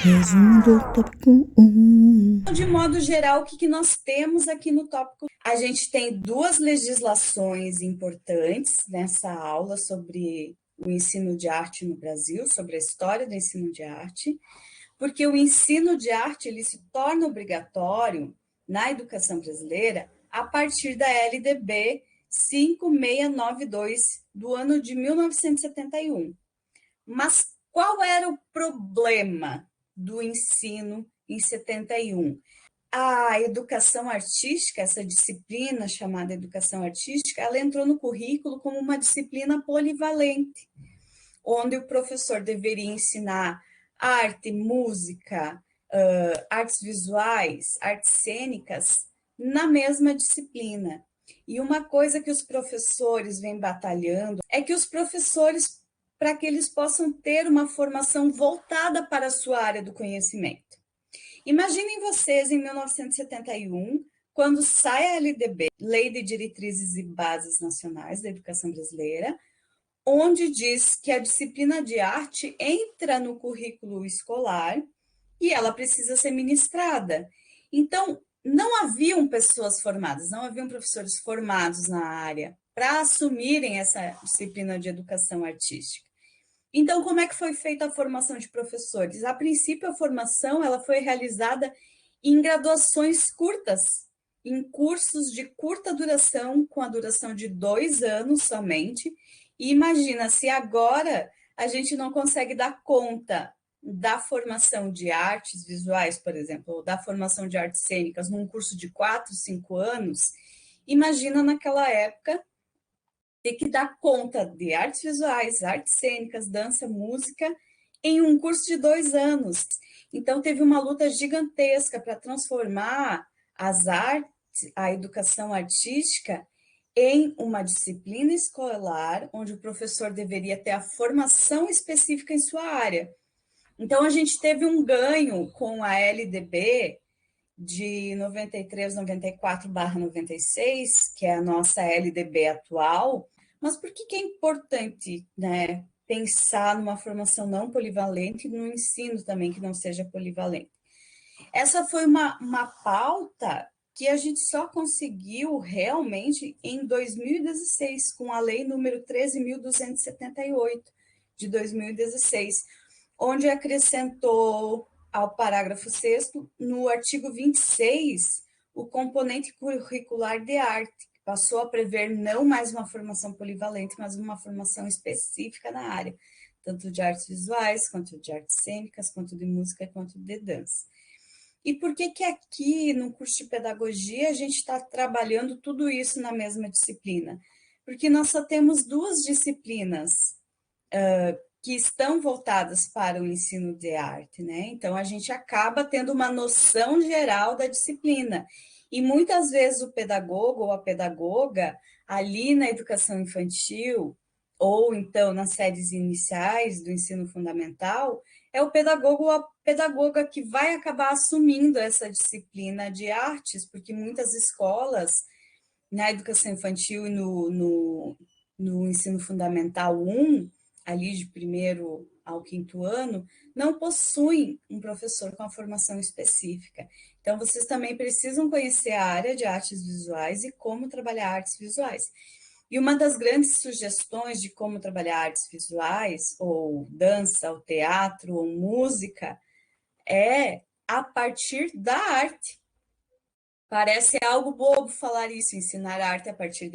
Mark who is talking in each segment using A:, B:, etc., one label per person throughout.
A: Resumo do tópico 1.
B: De modo geral, o que nós temos aqui no tópico? A gente tem duas legislações importantes nessa aula sobre o ensino de arte no Brasil, sobre a história do ensino de arte, porque o ensino de arte ele se torna obrigatório na educação brasileira a partir da LDB 5692 do ano de 1971. Mas qual era o problema do ensino em 71? A educação artística, essa disciplina chamada educação artística, ela entrou no currículo como uma disciplina polivalente, onde o professor deveria ensinar arte, música, artes visuais, artes cênicas, na mesma disciplina. E uma coisa que os professores vêm batalhando é que os professores, para que eles possam ter uma formação voltada para a sua área do conhecimento. Imaginem vocês em 1971, quando sai a LDB, Lei de Diretrizes e Bases Nacionais da Educação Brasileira, onde diz que a disciplina de arte entra no currículo escolar e ela precisa ser ministrada. Então, não haviam pessoas formadas, não haviam professores formados na área para assumirem essa disciplina de educação artística. Então, como é que foi feita a formação de professores? A princípio, a formação ela foi realizada em graduações curtas, em cursos de curta duração, com a duração de 2 anos somente. E imagina, se agora a gente não consegue dar conta da formação de artes visuais, por exemplo, ou da formação de artes cênicas num curso de 4, 5 anos, imagina naquela época ter que dar conta de artes visuais, artes cênicas, dança, música, em um curso de 2 anos. Então, teve uma luta gigantesca para transformar as artes, a educação artística, em uma disciplina escolar, onde o professor deveria ter a formação específica em sua área. Então, a gente teve um ganho com a LDB de 93, 94/96, que é a nossa LDB atual. Mas por que é importante, né, pensar numa formação não polivalente e no ensino também que não seja polivalente? Essa foi uma pauta que a gente só conseguiu realmente em 2016, com a lei número 13.278 de 2016, onde acrescentou ao parágrafo 6º, no artigo 26, o componente curricular de arte, que passou a prever não mais uma formação polivalente, mas uma formação específica na área, tanto de artes visuais, quanto de artes cênicas, quanto de música, quanto de dança. E por que aqui, no curso de pedagogia, a gente está trabalhando tudo isso na mesma disciplina? Porque nós só temos duas disciplinas que estão voltadas para o ensino de arte, né? Então, a gente acaba tendo uma noção geral da disciplina. E muitas vezes o pedagogo ou a pedagoga, ali na educação infantil, ou então nas séries iniciais do ensino fundamental, é o pedagogo ou a pedagoga que vai acabar assumindo essa disciplina de artes, porque muitas escolas, na educação infantil e no ensino fundamental 1, ali de primeiro ao quinto ano, não possuem um professor com a formação específica. Então, vocês também precisam conhecer a área de artes visuais e como trabalhar artes visuais. E uma das grandes sugestões de como trabalhar artes visuais, ou dança, ou teatro, ou música, é a partir da arte. Parece algo bobo falar isso, ensinar arte a partir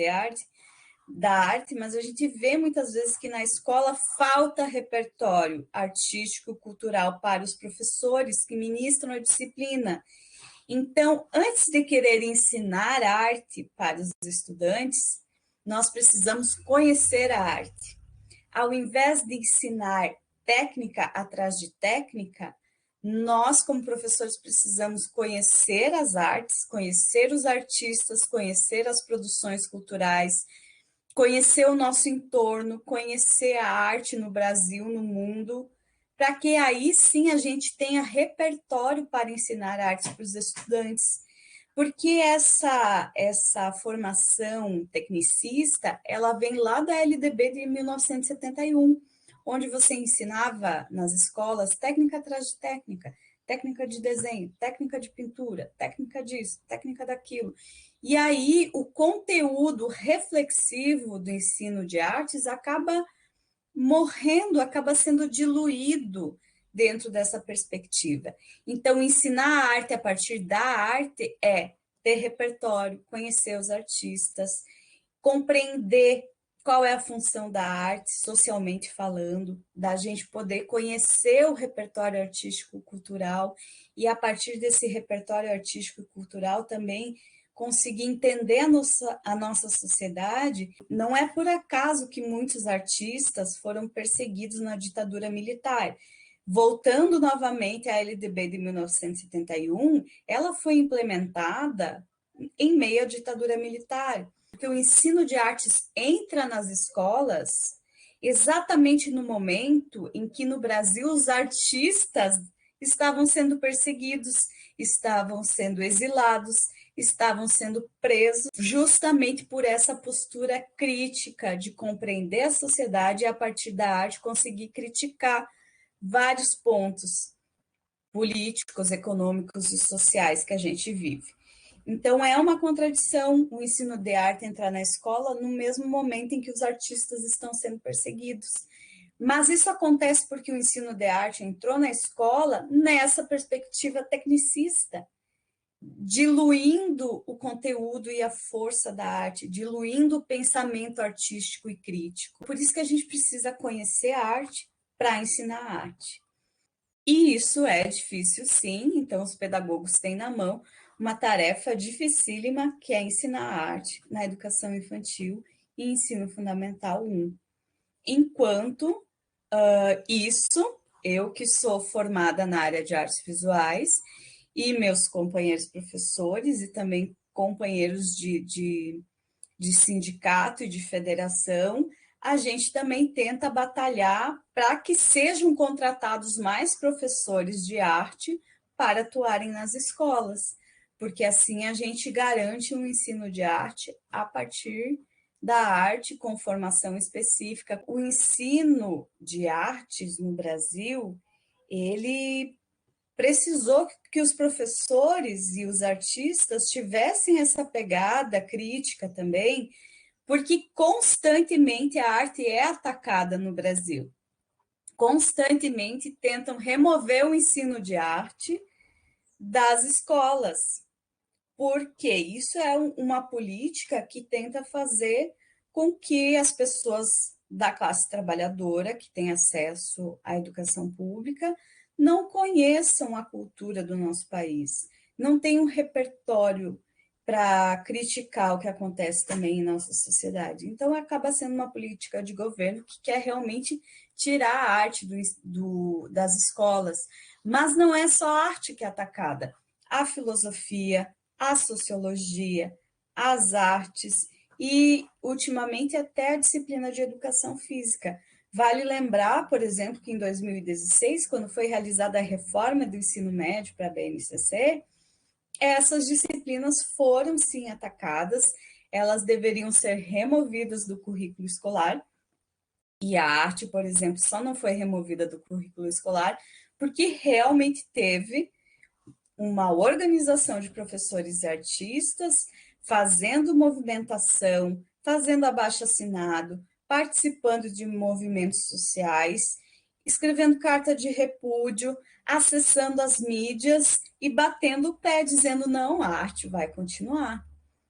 B: da arte, mas a gente vê muitas vezes que na escola falta repertório artístico, cultural para os professores que ministram a disciplina. Então, antes de querer ensinar arte para os estudantes, nós precisamos conhecer a arte. Ao invés de ensinar técnica atrás de técnica, nós, como professores, precisamos conhecer as artes, conhecer os artistas, conhecer as produções culturais, conhecer o nosso entorno, conhecer a arte no Brasil, no mundo, para que aí sim a gente tenha repertório para ensinar arte para os estudantes. Porque essa formação tecnicista, ela vem lá da LDB de 1971, onde você ensinava nas escolas técnica atrás de técnica, técnica de desenho, técnica de pintura, técnica disso, técnica daquilo. E aí o conteúdo reflexivo do ensino de artes acaba morrendo, acaba sendo diluído dentro dessa perspectiva. Então, ensinar a arte a partir da arte é ter repertório, conhecer os artistas, compreender qual é a função da arte, socialmente falando, da gente poder conhecer o repertório artístico-cultural e, a partir desse repertório artístico-cultural, também conseguir entender a nossa sociedade. Não é por acaso que muitos artistas foram perseguidos na ditadura militar. Voltando novamente à LDB de 1971, ela foi implementada em meio à ditadura militar, porque o ensino de artes entra nas escolas exatamente no momento em que no Brasil os artistas estavam sendo perseguidos, estavam sendo exilados, estavam sendo presos, justamente por essa postura crítica de compreender a sociedade e, a partir da arte, conseguir criticar vários pontos políticos, econômicos e sociais que a gente vive. Então, é uma contradição o ensino de arte entrar na escola no mesmo momento em que os artistas estão sendo perseguidos. Mas isso acontece porque o ensino de arte entrou na escola nessa perspectiva tecnicista, diluindo o conteúdo e a força da arte, diluindo o pensamento artístico e crítico. Por isso que a gente precisa conhecer a arte para ensinar a arte. E isso é difícil, sim, então os pedagogos têm na mão uma tarefa dificílima, que é ensinar a arte na educação infantil e ensino fundamental 1. Enquanto isso, eu que sou formada na área de artes visuais, e meus companheiros professores e também companheiros de sindicato e de federação, a gente também tenta batalhar para que sejam contratados mais professores de arte para atuarem nas escolas, porque assim a gente garante um ensino de arte a partir da arte com formação específica. O ensino de artes no Brasil, ele precisou que os professores e os artistas tivessem essa pegada crítica também, porque constantemente a arte é atacada no Brasil. Constantemente tentam remover o ensino de arte das escolas, porque isso é uma política que tenta fazer com que as pessoas da classe trabalhadora, que têm acesso à educação pública, não conheçam a cultura do nosso país, não tem um repertório para criticar o que acontece também em nossa sociedade. Então, acaba sendo uma política de governo que quer realmente tirar a arte das escolas. Mas não é só a arte que é atacada. A filosofia, a sociologia, as artes e, ultimamente, até a disciplina de educação física. Vale lembrar, por exemplo, que em 2016, quando foi realizada a reforma do ensino médio para a BNCC, essas disciplinas foram, sim, atacadas, elas deveriam ser removidas do currículo escolar, e a arte, por exemplo, só não foi removida do currículo escolar porque realmente teve uma organização de professores e artistas fazendo movimentação, fazendo abaixo-assinado, participando de movimentos sociais, escrevendo carta de repúdio, acessando as mídias e batendo o pé, dizendo não, a arte vai continuar.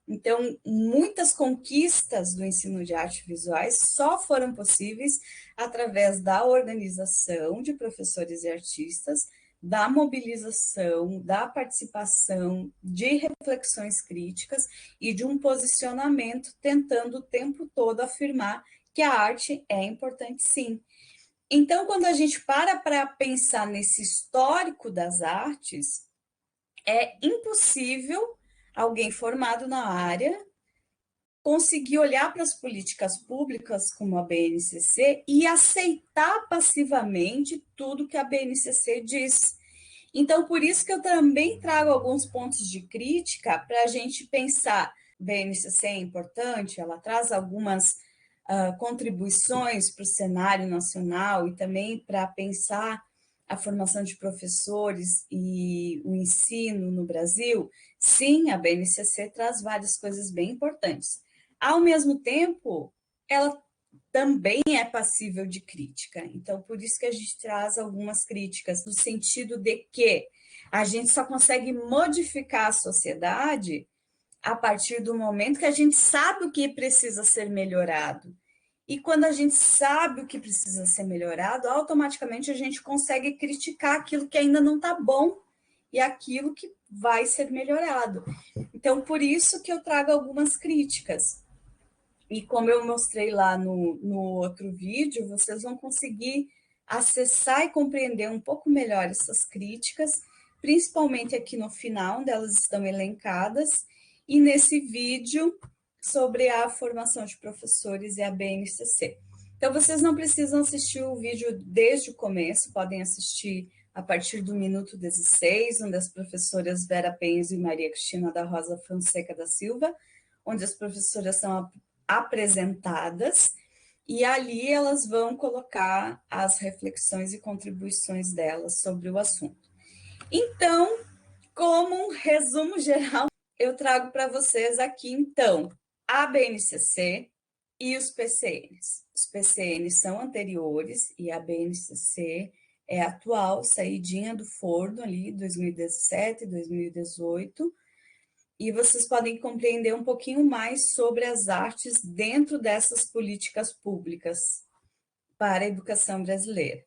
B: Então, muitas conquistas do ensino de artes visuais só foram possíveis através da organização de professores e artistas, da mobilização, da participação, de reflexões críticas e de um posicionamento tentando o tempo todo afirmar que a arte é importante, sim. Então, quando a gente para pensar nesse histórico das artes, é impossível alguém formado na área conseguir olhar para as políticas públicas como a BNCC e aceitar passivamente tudo que a BNCC diz. Então, por isso que eu também trago alguns pontos de crítica para a gente pensar. A BNCC é importante, ela traz algumas contribuições para o cenário nacional e também para pensar a formação de professores e o ensino no Brasil, sim, a BNCC traz várias coisas bem importantes. Ao mesmo tempo, ela também é passível de crítica. Então, por isso que a gente traz algumas críticas, no sentido de que a gente só consegue modificar a sociedade a partir do momento que a gente sabe o que precisa ser melhorado. E quando a gente sabe o que precisa ser melhorado, automaticamente a gente consegue criticar aquilo que ainda não está bom e aquilo que vai ser melhorado. Então, por isso que eu trago algumas críticas. E como eu mostrei lá no outro vídeo, vocês vão conseguir acessar e compreender um pouco melhor essas críticas, principalmente aqui no final, onde elas estão elencadas, e nesse vídeo sobre a formação de professores e a BNCC. Então, vocês não precisam assistir o vídeo desde o começo, podem assistir a partir do minuto 16, onde as professoras Vera Penzo e Maria Cristina da Rosa Fonseca da Silva, onde as professoras são apresentadas, e ali elas vão colocar as reflexões e contribuições delas sobre o assunto. Então, como um resumo geral, eu trago para vocês aqui, então, a BNCC e os PCNs. Os PCNs são anteriores e a BNCC é atual, saidinha do forno ali, 2017, 2018, e vocês podem compreender um pouquinho mais sobre as artes dentro dessas políticas públicas para a educação brasileira.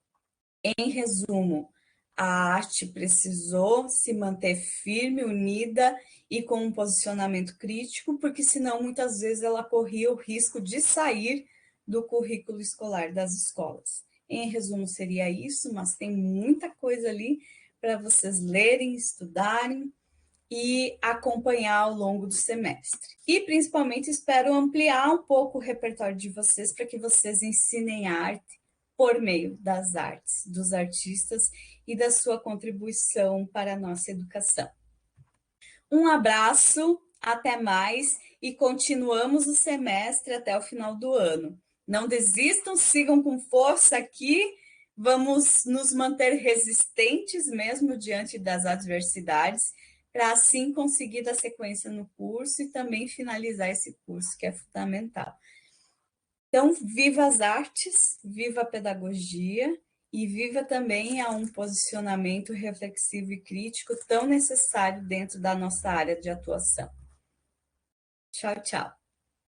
B: Em resumo, a arte precisou se manter firme, unida e com um posicionamento crítico, porque senão muitas vezes ela corria o risco de sair do currículo escolar das escolas. Em resumo, seria isso, mas tem muita coisa ali para vocês lerem, estudarem e acompanhar ao longo do semestre. E, principalmente, espero ampliar um pouco o repertório de vocês para que vocês ensinem arte por meio das artes, dos artistas e da sua contribuição para a nossa educação. Um abraço, até mais e continuamos o semestre até o final do ano. Não desistam, sigam com força aqui, vamos nos manter resistentes mesmo diante das adversidades, para assim conseguir dar sequência no curso e também finalizar esse curso, que é fundamental. Então, viva as artes, viva a pedagogia e viva também a um posicionamento reflexivo e crítico tão necessário dentro da nossa área de atuação. Tchau, tchau.